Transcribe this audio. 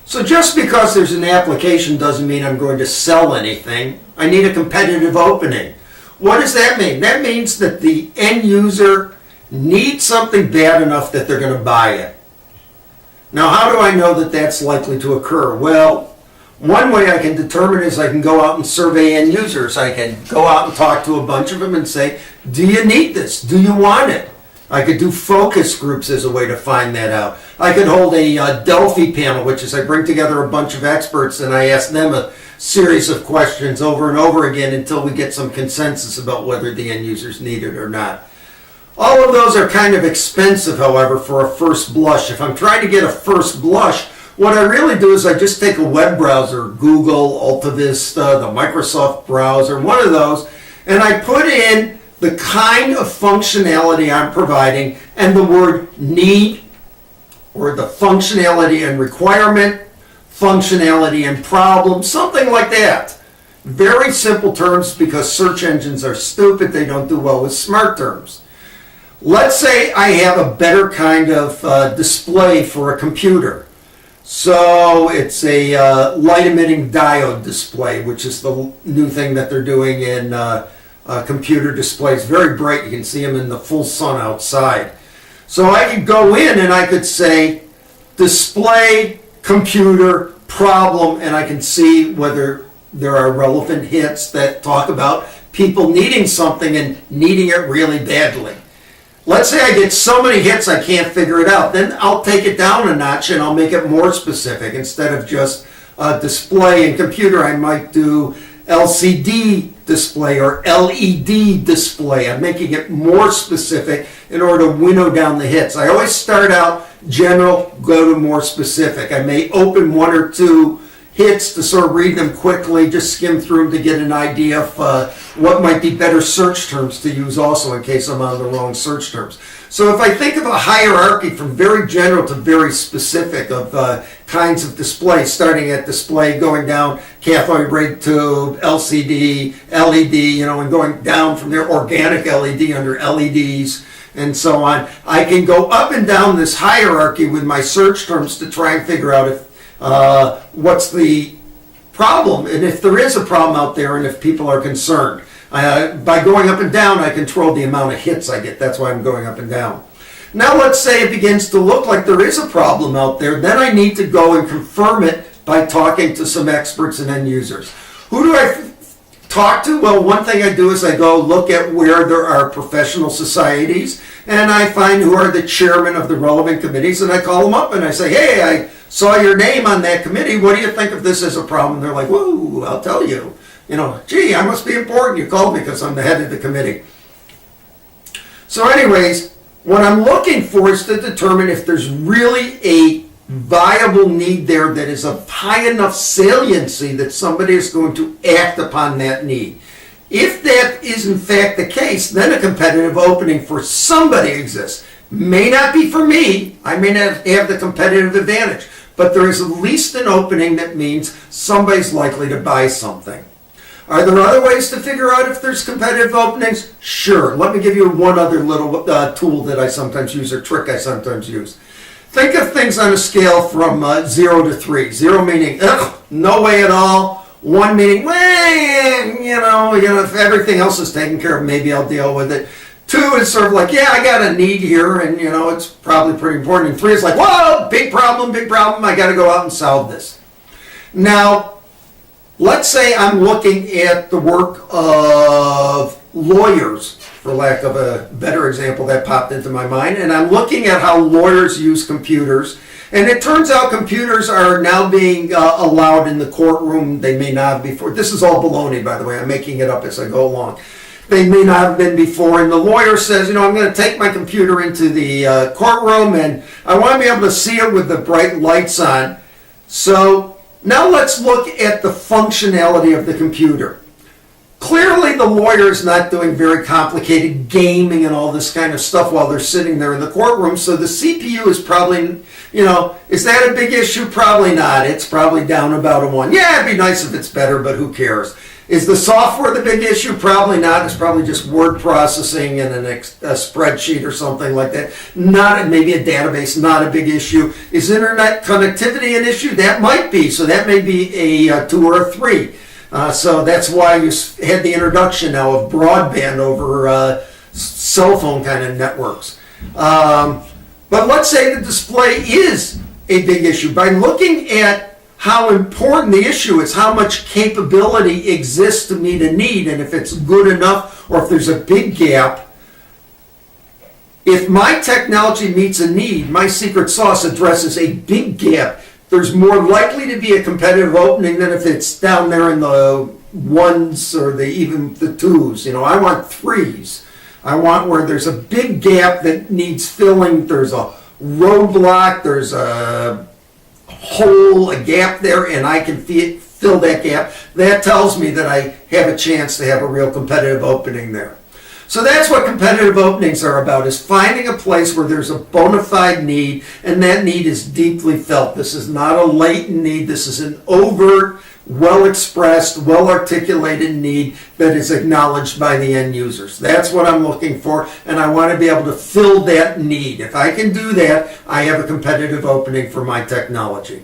So just because there's an application doesn't mean I'm going to sell anything. I need a competitive opening. What does that mean? That means that the end user needs something bad enough that they're going to buy it. Now, how do I know that that's likely to occur? Well, one way I can determine is I can go out and survey end users. I can go out and talk to a bunch of them and say, do you need this? Do you want it? I could do focus groups as a way to find that out. I could hold a Delphi panel, which is I bring together a bunch of experts and I ask them a series of questions over and over again until we get some consensus about whether the end users need it or not. All of those are kind of expensive, however, for a first blush. If I'm trying to get a first blush, what I really do is I just take a web browser, Google, AltaVista, the Microsoft browser, one of those, and I put in the kind of functionality I'm providing and the word need, or the functionality and requirement, functionality and problem, something like that. Very simple terms because search engines are stupid. They don't do well with smart terms. Let's say I have a better kind of display for a computer. So it's a light-emitting diode display, which is the new thing that they're doing in computer displays. Very bright. You can see them in the full sun outside. So I could go in and I could say display, computer, problem, and I can see whether there are relevant hits that talk about people needing something and needing it really badly. Let's say I get so many hits I can't figure it out. Then I'll take it down a notch and I'll make it more specific. Instead of just display and computer, I might do LCD display or LED display. I'm making it more specific in order to winnow down the hits. I always start out general, go to more specific. I may open one or two hits to sort of read them quickly, just skim through them to get an idea of what might be better search terms to use also in case I'm on the wrong search terms. So if I think of a hierarchy from very general to very specific of kinds of displays, starting at display, going down cathode ray tube, LCD, LED, and going down from there, organic LED under LEDs, and so on, I can go up and down this hierarchy with my search terms to try and figure out if what's the problem, and if there is a problem out there, and if people are concerned. By going up and down, I control the amount of hits I get. That's why I'm going up and down. Now let's say it begins to look like there is a problem out there. Then I need to go and confirm it by talking to some experts and end users. Who do I talk to? Well, one thing I do is I go look at where there are professional societies, and I find who are the chairmen of the relevant committees, and I call them up and I say, hey, I saw your name on that committee. What do you think of this as a problem? They're like, whoa, I'll tell you. Gee, I must be important. You called me because I'm the head of the committee. So anyways, what I'm looking for is to determine if there's really a viable need there that is of high enough saliency that somebody is going to act upon that need. If that is in fact the case, then a competitive opening for somebody exists. May not be for me. I may not have the competitive advantage, but there is at least an opening that means somebody's likely to buy something. Are there other ways to figure out if there's competitive openings? Sure. Let me give you one other little tool that I sometimes use, or trick I sometimes use. Think of things on a scale from 0 to 3. 0 meaning, no way at all. 1 meaning, well, if everything else is taken care of, maybe I'll deal with it. 2 is sort of like, yeah, I got a need here, and it's probably pretty important. And 3 is like, whoa, big problem, I got to go out and solve this. Now, let's say I'm looking at the work of lawyers, for lack of a better example that popped into my mind, and I'm looking at how lawyers use computers. And it turns out computers are now being allowed in the courtroom. They may not have before. This is all baloney, by the way. I'm making it up as I go along. They may not have been before, and the lawyer says, I'm going to take my computer into the courtroom, and I want to be able to see it with the bright lights on. So now let's look at the functionality of the computer. Clearly, the lawyer is not doing very complicated gaming and all this kind of stuff while they're sitting there in the courtroom, so the CPU is probably, is that a big issue? Probably not. It's probably down about a 1. Yeah, it'd be nice if it's better, but who cares? Is the software the big issue? Probably not. It's probably just word processing and a spreadsheet or something like that. Not maybe a database, not a big issue. Is internet connectivity an issue? That might be. So that may be a 2 or a 3. So that's why you had the introduction now of broadband over cell phone kind of networks. But let's say the display is a big issue. By looking at how important the issue is, how much capability exists to meet a need, and if it's good enough or if there's a big gap. If my technology meets a need, my secret sauce addresses a big gap, there's more likely to be a competitive opening than if it's down there in the 1s or even the 2s. I want 3s. I want where there's a big gap that needs filling, there's a roadblock, there's a hole, a gap there, and I can fill that gap. That tells me that I have a chance to have a real competitive opening there. So that's what competitive openings are about, is finding a place where there's a bona fide need, and that need is deeply felt. This is not a latent need. This is an overt, well-expressed, well-articulated need that is acknowledged by the end users. That's what I'm looking for, and I want to be able to fill that need. If I can do that, I have a competitive opening for my technology.